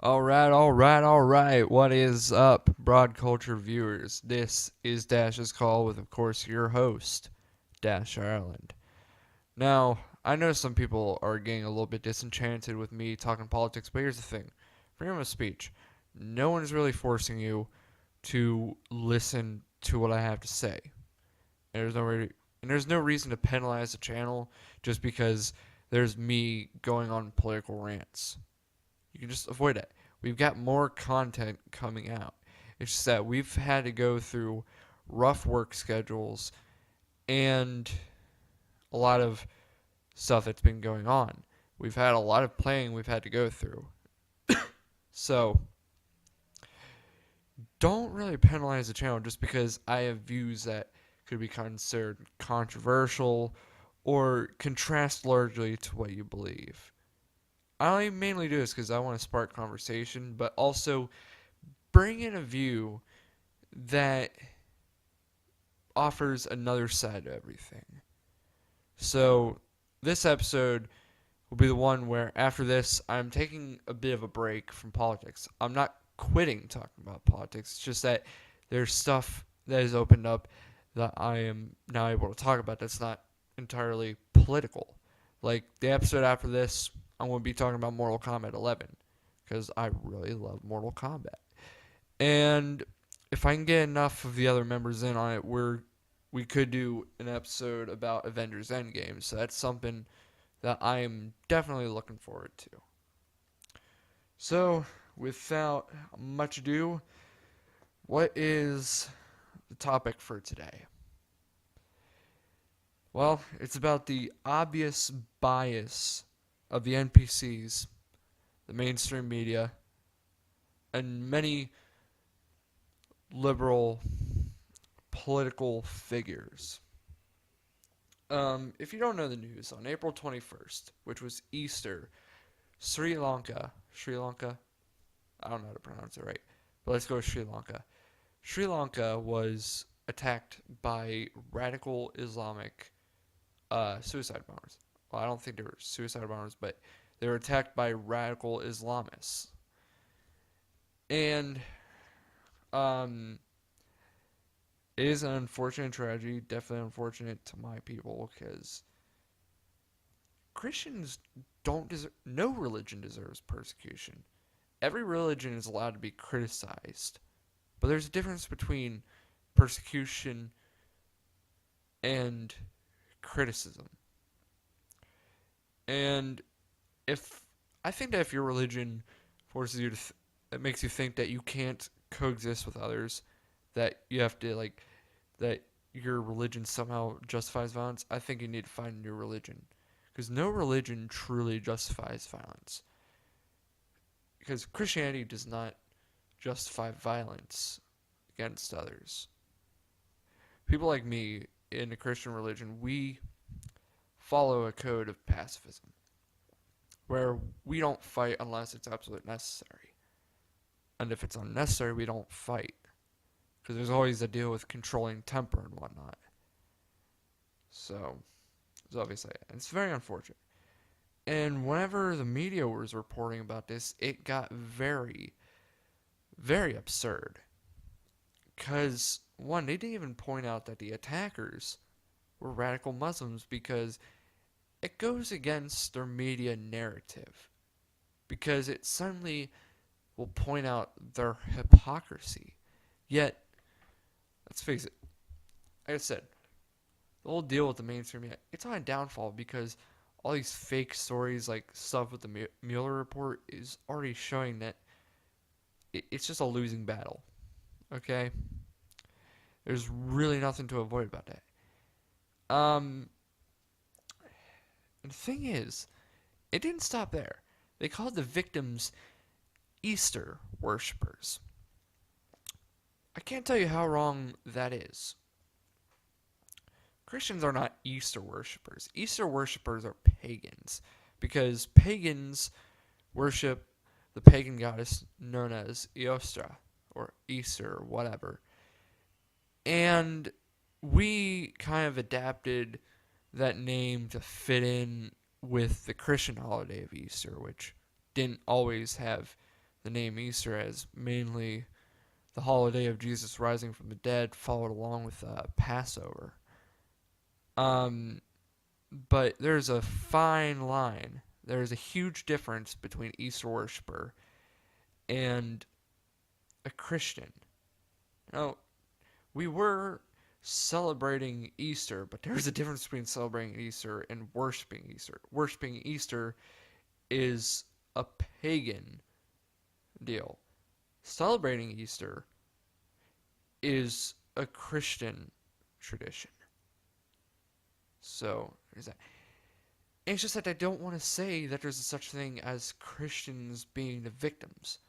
All right. What is up, broad culture viewers? This is Dash's Call with, of course, your host, Dash Ireland. Now, I know some people are getting a little bit disenchanted with me talking politics, but here's the thing: freedom of speech. No one is really forcing you to listen to what I have to say. And there's no reason to penalize the channel just because there's me going on political rants. You can just avoid it. We've got more content coming out. It's just that we've had to go through rough work schedules and a lot of stuff that's been going on. We've had a lot of planning we've had to go through. So, don't really penalize the channel just because I have views that could be considered controversial or contrast largely to what you believe. I mainly do this because I want to spark conversation, but also bring in a view that offers another side to everything. So, this episode will be the one where after this, I'm taking a bit of a break from politics. I'm not quitting talking about politics, it's just that there's stuff that has opened up that I am now able to talk about that's not entirely political. Like the episode after this, I'm going to be talking about Mortal Kombat 11 because I really love Mortal Kombat. And if I can get enough of the other members in on it, we could do an episode about Avengers Endgame. So that's something that I am definitely looking forward to. So, without much ado, what is the topic for today? Well, it's about the obvious bias of the NPCs, the mainstream media, and many liberal political figures. If you don't know the news, on April 21st, which was Easter, Sri Lanka, I don't know how to pronounce it right, but let's go with Sri Lanka. Sri Lanka was attacked by radical Islamic suicide bombers. Well, I don't think they were suicide bombers, but they were attacked by radical Islamists. And um, it is an unfortunate tragedy, definitely unfortunate to my people, because Christians don't deserve, no religion deserves persecution. Every religion is allowed to be criticized, but there's a difference between persecution and criticism. And if I think that if your religion forces you to, it makes you think that you can't coexist with others, that you have to that your religion somehow justifies violence, I think you need to find a new religion, because no religion truly justifies violence. Because Christianity does not justify violence against others. People like me in a Christian religion, we follow a code of pacifism where we don't fight unless it's absolutely necessary. And if it's unnecessary, we don't fight. Because there's always a deal with controlling temper and whatnot. So, it's obviously, it's very unfortunate. And whenever the media was reporting about this, it got very, very absurd. Because, one, they didn't even point out that the attackers were radical Muslims because it goes against their media narrative. Because it suddenly will point out their hypocrisy. Yet, let's face it, like I said, the whole deal with the mainstream media, it's on a downfall because all these fake stories, like stuff with the Mueller report, is already showing that it's just a losing battle. Okay? There's really nothing to avoid about that. And the thing is, it didn't stop there. They called the victims Easter worshippers. I can't tell you how wrong that is. Christians are not Easter worshippers. Easter worshippers are pagans because pagans worship the pagan goddess known as Eostra or Easter or whatever. And we kind of adapted that name to fit in with the Christian holiday of Easter, which didn't always have the name Easter as mainly the holiday of Jesus rising from the dead, followed along with Passover. Um, but there's a fine line. There's a huge difference between Easter worshiper and a Christian. Now, we were celebrating Easter, but there's a difference between celebrating Easter and worshiping Easter. Worshiping Easter is a pagan deal. Celebrating Easter is a Christian tradition. So, there's that. It's just that I don't want to say that there's such thing as Christians being the victims.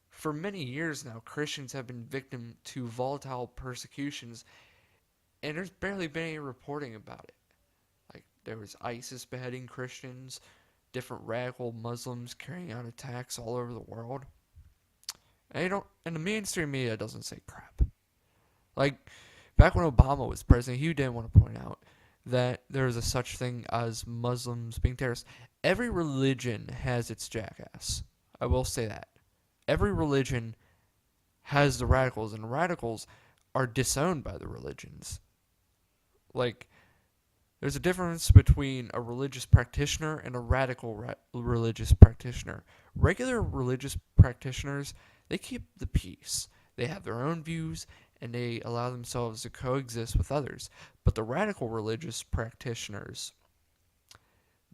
For many years now, Christians have been victim to volatile persecutions, and there's barely been any reporting about it. Like, there was ISIS beheading Christians, different radical Muslims carrying out attacks all over the world. And the mainstream media doesn't say crap. Like, back when Obama was president, he didn't want to point out that there is a such thing as Muslims being terrorists. Every religion has its jackass. I will say that. Every religion has the radicals, and the radicals are disowned by the religions. Like, there's a difference between a religious practitioner and a radical religious practitioner. Regular religious practitioners, they keep the peace. They have their own views, and they allow themselves to coexist with others. But the radical religious practitioners,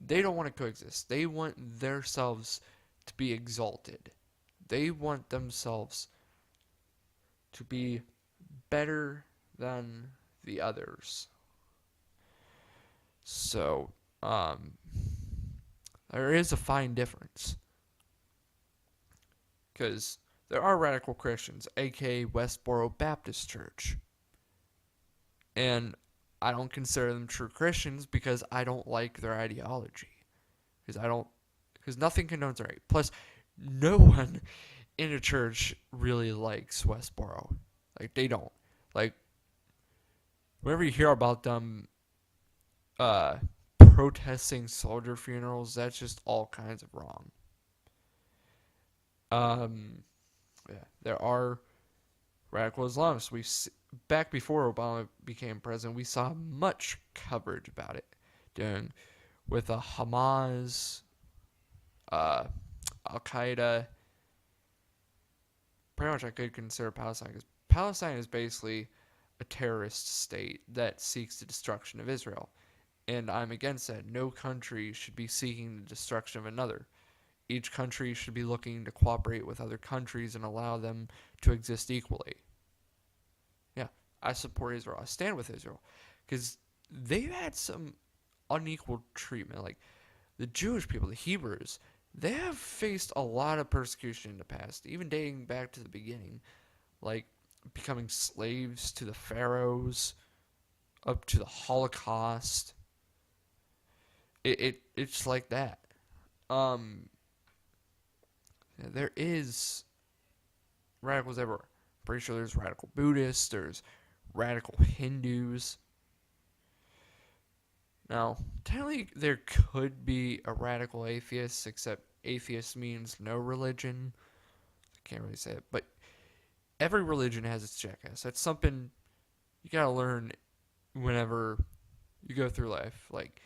they don't want to coexist. They want themselves to be exalted. They want themselves to be better than the others. So, there is a fine difference. Because there are radical Christians, aka Westboro Baptist Church. And I don't consider them true Christians because I don't like their ideology. Because nothing condones rape. Plus, no one in a church really likes Westboro. Like, they don't. Like, whenever you hear about them protesting soldier funerals, that's just all kinds of wrong. Yeah, there are radical Islamists. Back before Obama became president, we saw much coverage about it, with Hamas, Al Qaeda. Pretty much, I could consider Palestine, because Palestine is basically a terrorist state that seeks the destruction of Israel. And I'm against that. No country should be seeking the destruction of another. Each country should be looking to cooperate with other countries and allow them to exist equally. Yeah, I support Israel. I stand with Israel. Because they've had some unequal treatment. Like, the Jewish people, the Hebrews, they have faced a lot of persecution in the past, even dating back to the beginning. Like, becoming slaves to the pharaohs, up to the Holocaust. It's like that. There is radicals everywhere. Pretty sure there's radical Buddhists, there's radical Hindus. Now, technically there could be a radical atheist, except atheist means no religion. I can't really say it, but every religion has its jackass. That's something you gotta learn whenever you go through life. Like,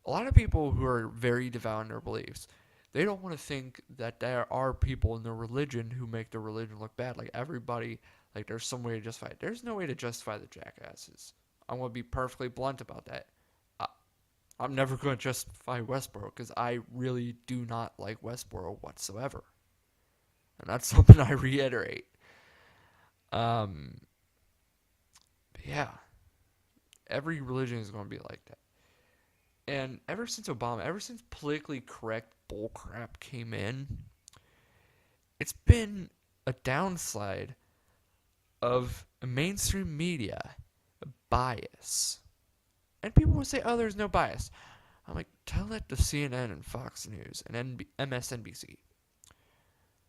a lot of people who are very devout in their beliefs, they don't want to think that there are people in their religion who make their religion look bad. Like, everybody, like, there's some way to justify it. There's no way to justify the jackasses. I'm going to be perfectly blunt about that. I'm never going to justify Westboro because I really do not like Westboro whatsoever. And that's something I reiterate. Yeah. Every religion is going to be like that. And ever since Obama, ever since politically correct bullcrap came in, it's been a downslide of mainstream media bias. And people will say, oh, there's no bias. I'm like, tell that to CNN and Fox News and MSNBC.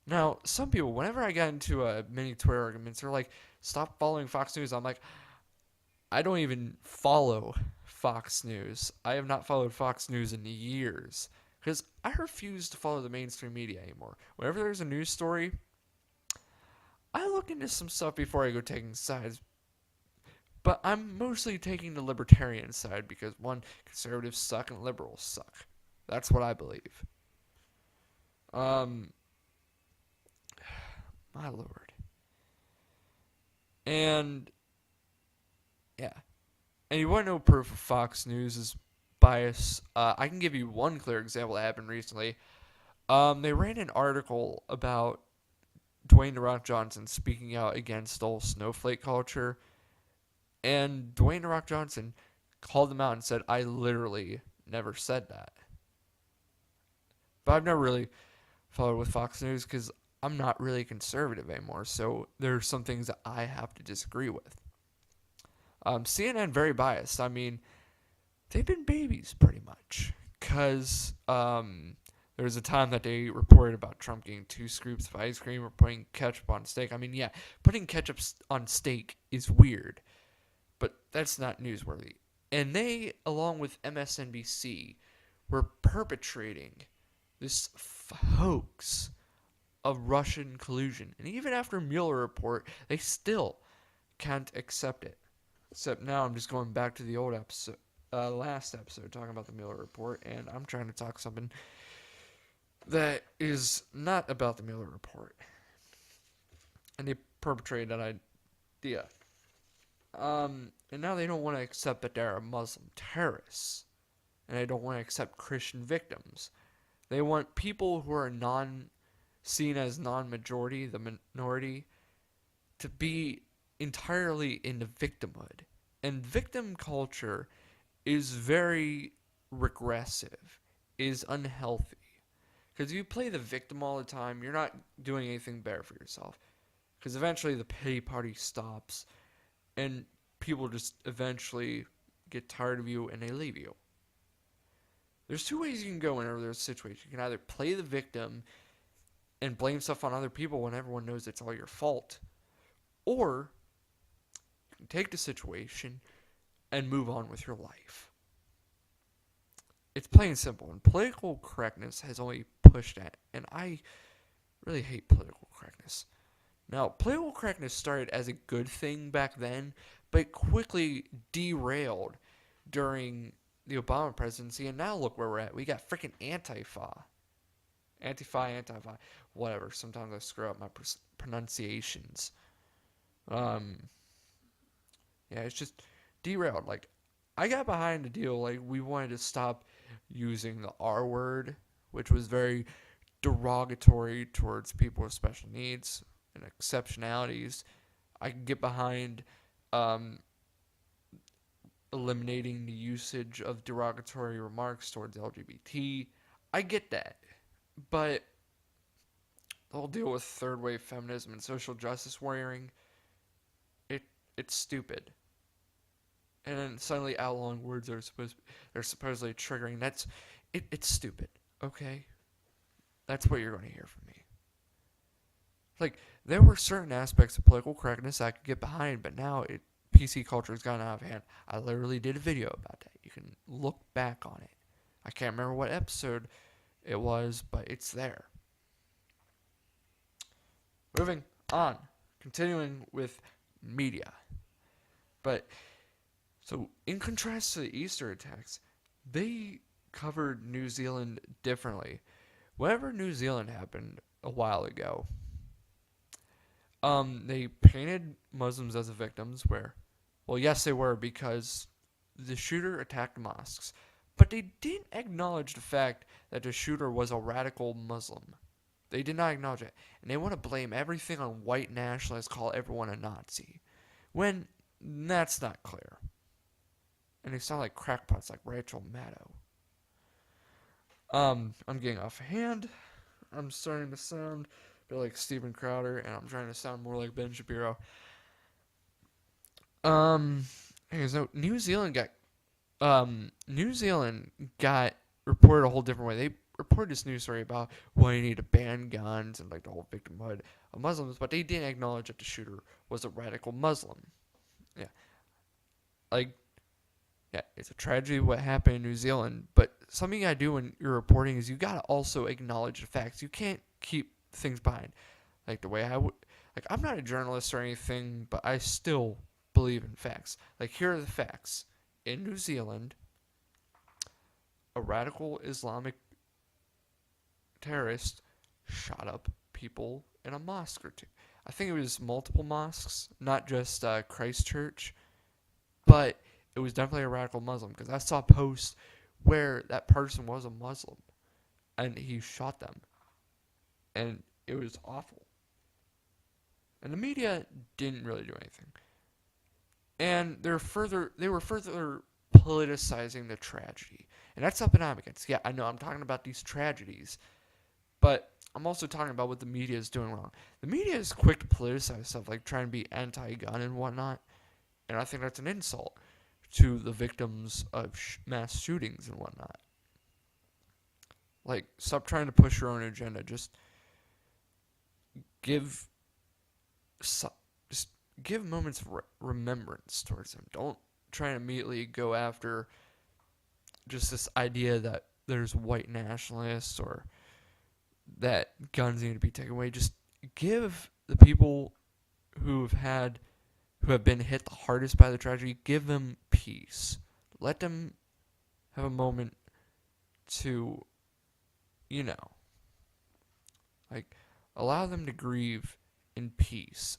Now, some people, whenever I got into many Twitter arguments, they're like, stop following Fox News. I'm like, I don't even follow Fox News. I have not followed Fox News in years Because I refuse to follow the mainstream media anymore. Whenever there's a news story, I look into some stuff before I go taking sides. But I'm mostly taking the libertarian side because, one, conservatives suck and liberals suck. That's what I believe. Um, my lord. And, yeah. And you want to know proof of Fox News is bias? I can give you one clear example that happened recently. They ran an article about Dwayne "The Rock" Johnson speaking out against the whole snowflake culture. And Dwayne "The Rock" Johnson called them out and said, I literally never said that. But I've never really followed with Fox News because I'm not really conservative anymore. So there are some things that I have to disagree with. CNN, very biased. I mean, they've been babies pretty much. Because there was a time that they reported about Trump getting 2 scoops of ice cream or putting ketchup on steak. I mean, yeah, putting ketchup on steak is weird. But that's not newsworthy. And they, along with MSNBC, were perpetrating this hoax of Russian collusion. And even after Mueller report, they still can't accept it. Except now I'm just going back to the old episode, last episode, talking about the Mueller report, and I'm trying to talk something that is not about the Mueller report. And they perpetrated that idea. And now they don't want to accept that there are Muslim terrorists. And they don't want to accept Christian victims. They want people who are seen as non-majority, the minority, to be entirely in the victimhood. And victim culture is very regressive, is unhealthy. Because if you play the victim all the time, you're not doing anything better for yourself. Because eventually the pity party stops, and people just eventually get tired of you and they leave you. There's 2 ways you can go whenever there's a situation. You can either play the victim and blame stuff on other people when everyone knows it's all your fault, or you can take the situation and move on with your life. It's plain and simple, and political correctness has only pushed that, and I really hate political correctness. Now, political correctness started as a good thing back then, but it quickly derailed during the Obama presidency, and now look where we're at. We got freaking Antifa. Antifa, whatever. Sometimes I screw up my pronunciations. Yeah, it's just derailed. Like, I got behind the deal. Like, we wanted to stop using the R word, which was very derogatory towards people with special needs and exceptionalities. I can get behind eliminating the usage of derogatory remarks towards LGBT. I get that. But the whole deal with third wave feminism and social justice warrioring, it's stupid. And then suddenly outlawing words they're supposedly triggering. It's stupid. Okay? That's what you're going to hear from me. Like, there were certain aspects of political correctness I could get behind, but now PC culture has gotten out of hand. I literally did a video about that. You can look back on it. I can't remember what episode it was, but it's there. Moving on. Continuing with media. But, so, in contrast to the Easter attacks, they covered New Zealand differently. Whenever New Zealand happened a while ago, they painted Muslims as the victims well, yes, they were, because the shooter attacked mosques. But they didn't acknowledge the fact that the shooter was a radical Muslim. They did not acknowledge it. And they want to blame everything on white nationalists, call everyone a Nazi. When that's not clear. And they sound like crackpots like Rachel Maddow. I'm getting off hand. I'm starting to sound a bit like Steven Crowder, and I'm trying to sound more like Ben Shapiro. So New Zealand got reported a whole different way. They reported this news story about why you need to ban guns and like the whole victimhood of Muslims, but they didn't acknowledge that the shooter was a radical Muslim. Yeah. Like, yeah, it's a tragedy what happened in New Zealand, but something you gotta do when you're reporting is you gotta also acknowledge the facts. You can't keep things behind. Like the way I would, like I'm not a journalist or anything, but I still believe in facts. Like here are the facts. In New Zealand, a radical Islamic terrorist shot up people in a mosque or two. I think it was multiple mosques, not just Christchurch, but it was definitely a radical Muslim because I saw posts where that person was a Muslim and he shot them, and it was awful. And the media didn't really do anything, and they were further politicizing the tragedy, and that's something I'm against. Yeah, I know I'm talking about these tragedies, but I'm also talking about what the media is doing wrong. The media is quick to politicize stuff, like trying to be anti-gun and whatnot, and I think that's an insult to the victims of mass shootings and whatnot. Like, stop trying to push your own agenda. Just give, just give moments of remembrance towards them. Don't try and immediately go after just this idea that there's white nationalists or that guns need to be taken away. Just give the people who have been hit the hardest by the tragedy, give them peace. Let them have a moment to, you know, like, allow them to grieve in peace.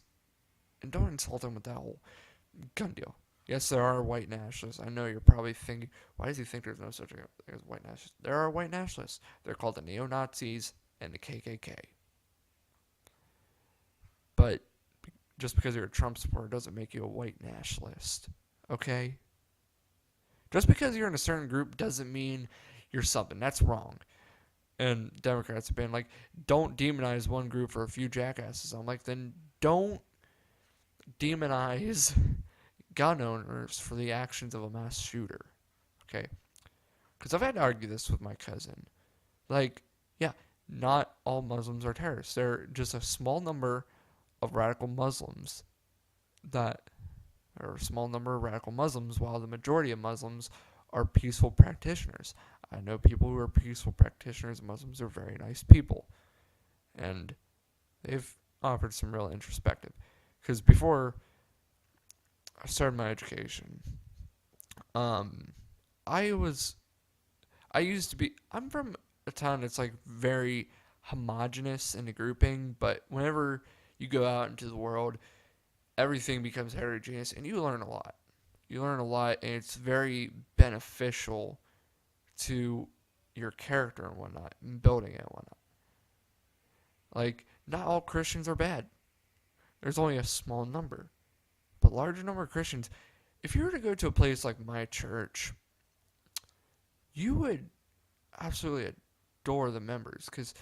And don't insult them with that whole gun deal. Yes, there are white nationalists. I know you're probably thinking, why does he think there's no such thing as white nationalists? There are white nationalists. They're called the neo-Nazis and the KKK. But just because you're a Trump supporter doesn't make you a white nationalist. Okay? Just because you're in a certain group doesn't mean you're something. That's wrong. And Democrats have been like, don't demonize one group for a few jackasses. I'm like, then don't demonize gun owners for the actions of a mass shooter. Okay? Because I've had to argue this with my cousin. Like, yeah, not all Muslims are terrorists. They're just a small number of radical Muslims that are a small number of radical Muslims, while the majority of Muslims are peaceful practitioners. I know people who are peaceful practitioners. Muslims are very nice people, and they've offered some real introspective. Because before I started my education, I used to be. I'm from a town that's like very homogenous in a grouping, but whenever you go out into the world, everything becomes heterogeneous, and you learn a lot. You learn a lot, and it's very beneficial to your character and whatnot, and building it and whatnot. Like, not all Christians are bad. There's only a small number. But larger number of Christians, if you were to go to a place like my church, you would absolutely adore the members because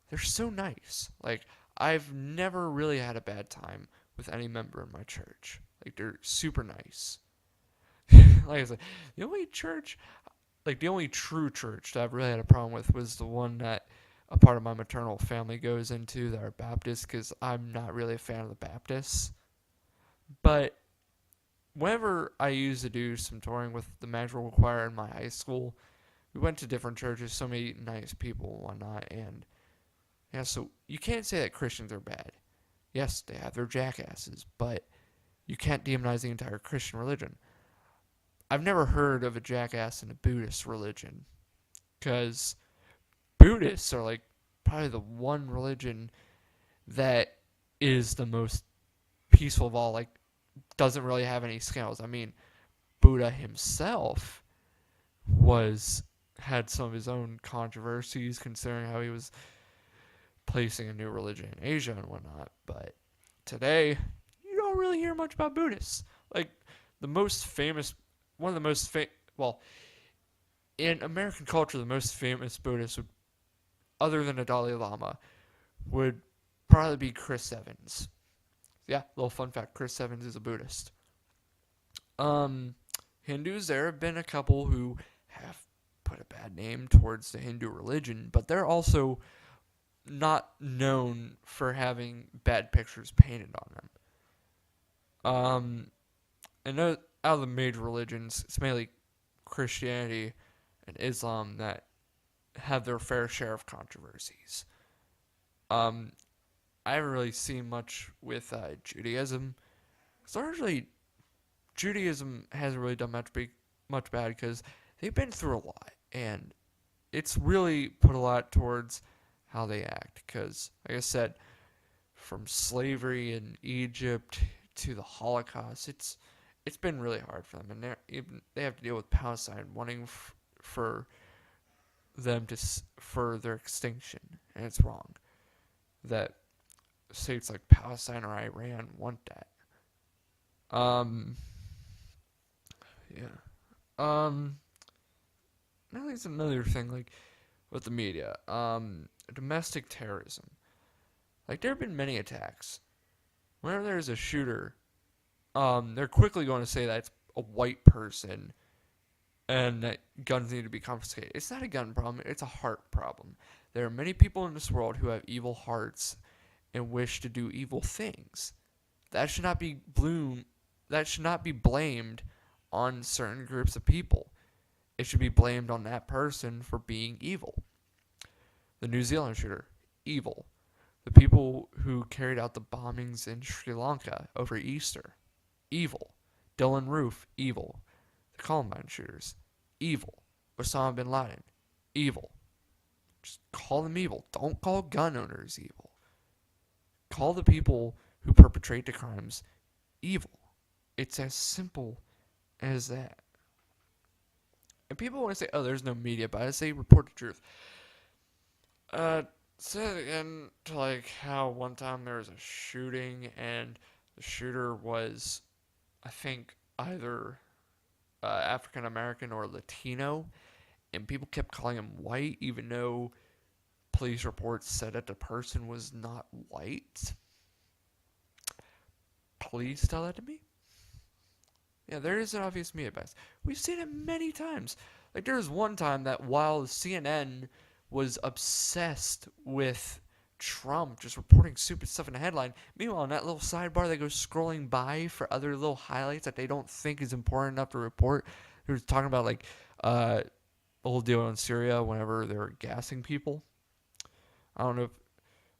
they're so nice. Like, I've never really had a bad time with any member in my church. Like, they're super nice. Like I said, the only church, like the only true church that I've really had a problem with was the one that a part of my maternal family goes into that are Baptists, because I'm not really a fan of the Baptists. But whenever I used to do some touring with the Madrigal Choir in my high school, we went to different churches, so many nice people and whatnot, and yeah, so you can't say that Christians are bad. Yes, they have their jackasses, but you can't demonize the entire Christian religion. I've never heard of a jackass in a Buddhist religion, because Buddhists are like probably the one religion that is the most peaceful of all, like doesn't really have any scandals. I mean, Buddha himself had some of his own controversies considering how he was placing a new religion in Asia and whatnot, but today you don't really hear much about Buddhists. Like the most famous, one of the most well, in American culture, the most famous Buddhist would, other than a Dalai Lama, would probably be Chris Evans. Yeah, little fun fact: Chris Evans is a Buddhist. Hindus, there have been a couple who have put a bad name towards the Hindu religion, but they're also not known for having bad pictures painted on them. And out of the major religions, it's mainly Christianity and Islam that have their fair share of controversies. Um, I haven't really seen much with Judaism. So largely, Judaism hasn't really done much bad because they've been through a lot, and it's really put a lot towards how they act. Because, like I said, from slavery in Egypt to the Holocaust, it's been really hard for them, and they have to deal with Palestine wanting for them for their extinction, and it's wrong that states like Palestine or Iran want that. Um, yeah. Um, now there's another thing like with the media. Domestic terrorism. Like there have been many attacks. Whenever there's a shooter, they're quickly going to say that it's a white person and that guns need to be confiscated. It's not a gun problem, it's a heart problem. There are many people in this world who have evil hearts and wish to do evil things. That should not be blamed on certain groups of people. It should be blamed on that person for being evil. The New Zealand shooter, evil. The people who carried out the bombings in Sri Lanka over Easter, evil. Dylan Roof, evil. The Columbine shooters, evil. Osama bin Laden, evil. Just call them evil. Don't call gun owners evil. Call the people who perpetrate the crimes evil. It's as simple as that. And people want to say, oh, there's no media bias. They report the truth. Say it again to like how one time there was a shooting and the shooter was, I think, either African American or Latino, and people kept calling him white even though police reports said that the person was not white. Please tell that to me. Yeah, there is an obvious media bias. We've seen it many times. Like there was one time that while CNN was obsessed with Trump just reporting stupid stuff in the headline, meanwhile in that little sidebar they go scrolling by for other little highlights that they don't think is important enough to report. They were talking about like the whole deal in Syria whenever they were gassing people. I don't know if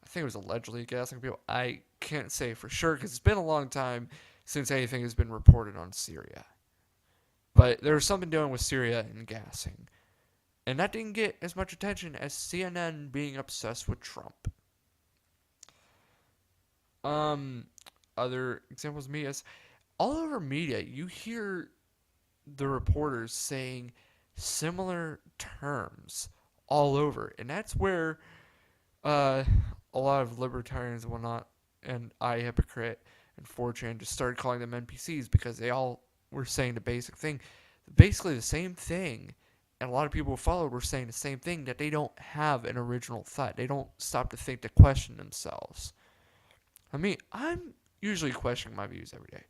I think it was allegedly gassing people. I can't say for sure because it's been a long time since anything has been reported on Syria. But there was something doing with Syria and gassing. And that didn't get as much attention as CNN being obsessed with Trump. Other examples of media is all over media, you hear the reporters saying similar terms all over. And that's where a lot of libertarians and whatnot, and iHypocrite and 4chan just started calling them NPCs because they all were saying the basic thing. Basically the same thing. And a lot of people who followed were saying the same thing, that they don't have an original thought. They don't stop to think to question themselves. I mean, I'm usually questioning my views every day.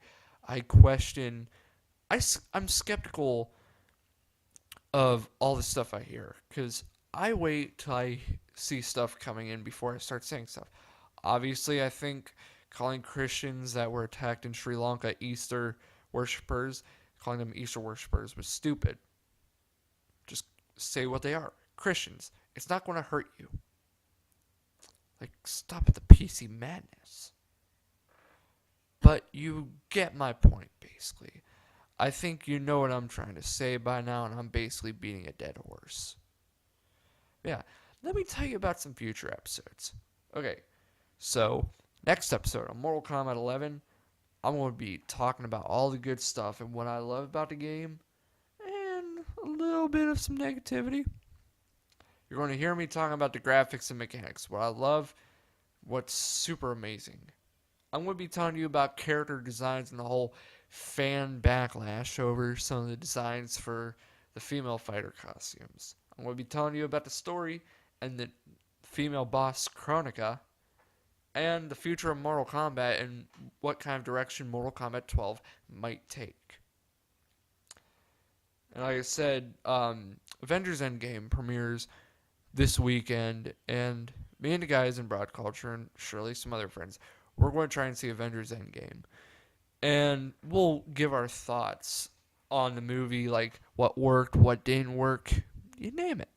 I'm skeptical of all the stuff I hear because I wait till I see stuff coming in before I start saying stuff. Obviously, I think calling Christians that were attacked in Sri Lanka Easter worshippers, calling them Easter worshippers was stupid. Just say what they are. Christians. It's not going to hurt you. Like, stop with the PC madness. But you get my point, basically. I think you know what I'm trying to say by now, and I'm basically beating a dead horse. Yeah, let me tell you about some future episodes. Okay, so, next episode on Mortal Kombat 11, I'm going to be talking about all the good stuff and what I love about the game, and a little bit of some negativity. You're going to hear me talking about the graphics and mechanics, what I love, what's super amazing. I'm going to be telling you about character designs and the whole fan backlash over some of the designs for the female fighter costumes. I'm going to be telling you about the story and the female boss Chronica and the future of Mortal Kombat and what kind of direction Mortal Kombat 12 might take. And like I said, Avengers Endgame premieres this weekend, and me and the guys in Broad Culture and surely some other friends, we're going to try and see Avengers Endgame. And we'll give our thoughts on the movie, like what worked, what didn't work, you name it.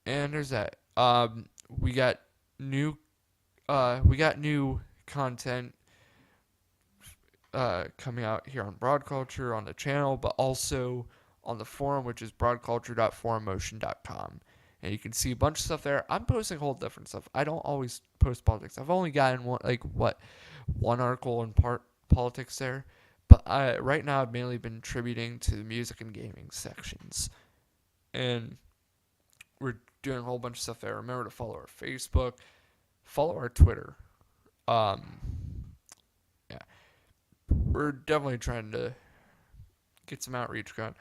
And there's that. We got new new content coming out here on Broad Culture on the channel, but also on the forum, which is broadculture.forummotion.com. And you can see a bunch of stuff there. I'm posting whole different stuff. I don't always post politics. I've only gotten one article in politics there. But right now I've mainly been attributing to the music and gaming sections. And we're doing a whole bunch of stuff there. Remember to follow our Facebook, follow our Twitter. Um, yeah, we're definitely trying to get some outreach going.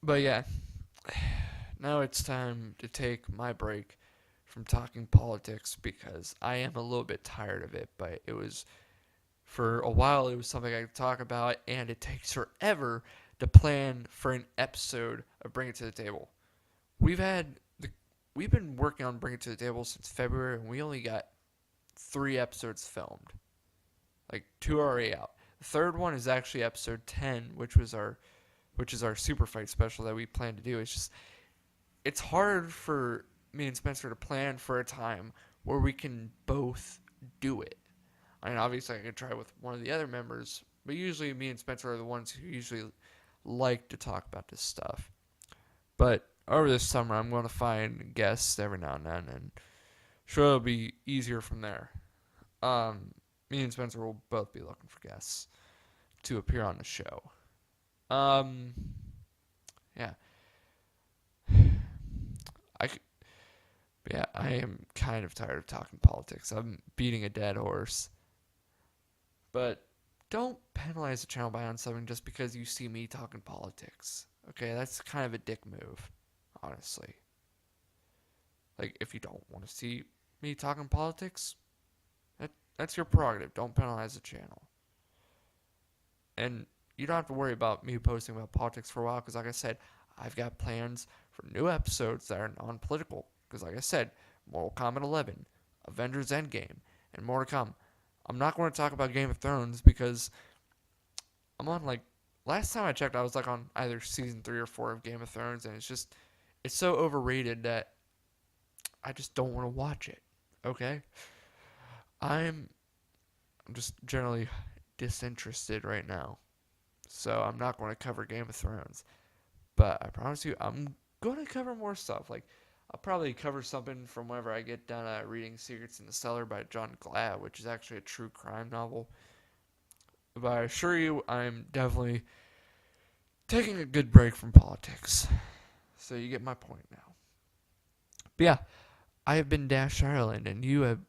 But yeah, now it's time to take my break from talking politics because I am a little bit tired of it. But for a while, it was something I could talk about, and it takes forever to plan for an episode of Bring It to the Table. We've been working on Bring It to the Table since February, and we only got 3 episodes filmed. Like 2 are already out. The third one is actually episode 10, which is our super fight special that we plan to do. It's hard for me and Spencer to plan for a time where we can both do it. I mean, obviously I could try with one of the other members, but usually me and Spencer are the ones who usually like to talk about this stuff. But over this summer, I'm going to find guests every now and then, and sure it'll be easier from there. Me and Spencer will both be looking for guests to appear on the show. Yeah. I am kind of tired of talking politics. I'm beating a dead horse. But don't penalize the channel by unsubbing just because you see me talking politics. Okay, that's kind of a dick move, honestly. Like, if you don't want to see me talking politics, that's your prerogative. Don't penalize the channel. And you don't have to worry about me posting about politics for a while, because like I said, I've got plans for new episodes that are non-political. Because like I said, Mortal Kombat 11, Avengers Endgame, and more to come. I'm not going to talk about Game of Thrones because I'm on, like, last time I checked, I was like on either season 3 or 4 of Game of Thrones, and it's so overrated that I just don't want to watch it. Okay? I'm just generally disinterested right now. So I'm not going to cover Game of Thrones. But I promise you, I'm going to cover more stuff. Like, I'll probably cover something from whenever I get done reading Secrets in the Cellar by John Glad, which is actually a true crime novel. But I assure you, I'm definitely taking a good break from politics. So you get my point now. But yeah, I have been Dash Ireland, and you have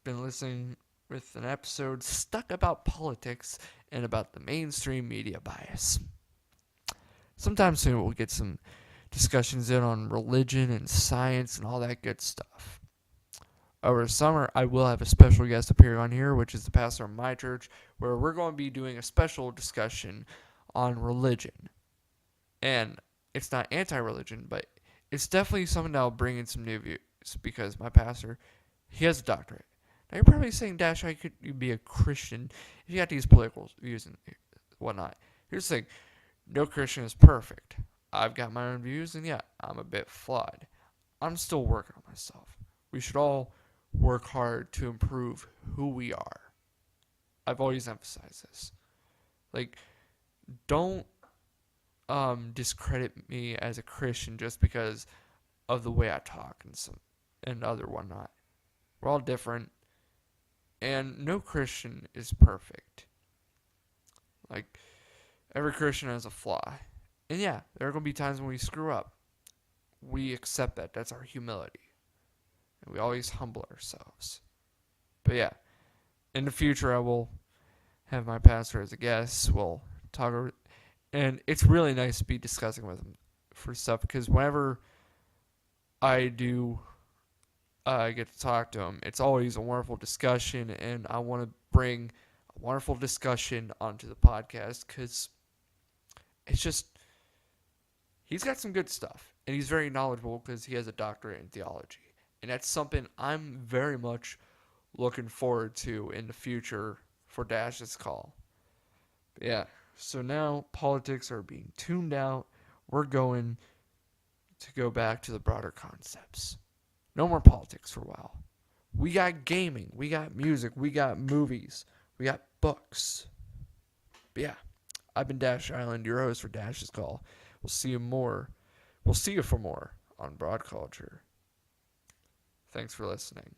been listening with an episode stuck about politics and about the mainstream media bias. Sometime soon we'll get some discussions in on religion and science and all that good stuff. Over the summer, I will have a special guest appear on here, which is the pastor of my church, where we're going to be doing a special discussion on religion. And it's not anti-religion, but it's definitely something that will bring in some new views, because my pastor, he has a doctorate. Now you're probably saying, Dash, how could you be a Christian if you got these political views and whatnot? Here's the thing. No Christian is perfect. I've got my own views, and yeah, I'm a bit flawed. I'm still working on myself. We should all work hard to improve who we are. I've always emphasized this. Like, don't discredit me as a Christian just because of the way I talk and other whatnot. We're all different, and no Christian is perfect. Like, every Christian has a flaw. And yeah, there are going to be times when we screw up. We accept that. That's our humility. And we always humble ourselves. But yeah, in the future I will have my pastor as a guest. We'll talk, and it's really nice to be discussing with him for stuff, because whenever I do get to talk to him, it's always a wonderful discussion, and I want to bring a wonderful discussion onto the podcast, because it's just, he's got some good stuff, and he's very knowledgeable because he has a doctorate in theology. And that's something I'm very much looking forward to in the future for Dash's call. But yeah, So now politics are being tuned out. We're going to go back to the broader concepts. No more politics for a while. We got gaming, we got music, we got movies, we got books. But yeah, I've been Dash Island, your host for Dash's Call. We'll see you more. We'll see you for more on Broad Culture. Thanks for listening.